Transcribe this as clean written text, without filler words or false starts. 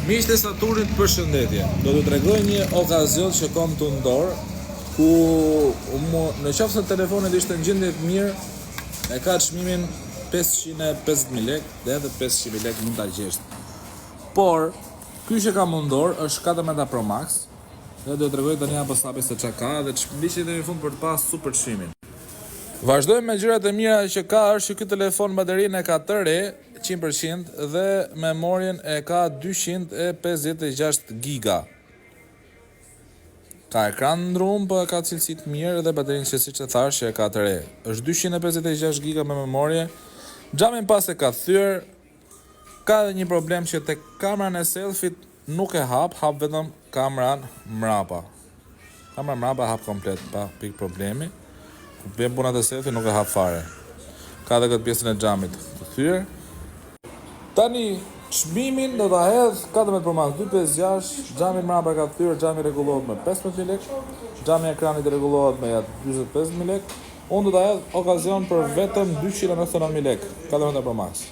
Miqtë e Saturnit, përshëndetje. Do t'ju tregoj një okazion që kam të ndorë, ku në qoftë se telefonit ishte në gjendje të mirë, e ka çmimin 550.000 lekë, dhe edhe 500.000 lekë mund ta gjesh. Por ky që ka mundor është 14 Pro Max, dhe do t'ju tregoj tani apo sapi se çka ka dhe ç'mbiqet deri në fund për të pas super çmimin. Vazhdojmë me gjërat e mira që ka. Është ky telefon, baterinë e ka të re 100% dhe memorien e ka 256 giga. Ka ekran ndrum, po ka cilësi të mirë dhe baterinë që siç e thash që e ka të re. Është 256 giga me memorie. Xhamin pas e ka thyer. Ka edhe një problem që tek kamerën e selfit nuk e hap vetëm kameran mrapa. Kamera mrapa hap komplet pa pik problemi. Kur bën punat e selfit nuk e hap fare. Ka edhe këtë pjesën e xhamit të thyer. Tani çmimin do ta hedh 14 Pro Max 256, xhami mrapa ka thyer, xhami rregullohet me 15.000 lekë, xhami ekranit rregullohet me 45.000 lekë. Unë do ta hedh okazion për vetëm 299.000 lekë, 14 Pro Max.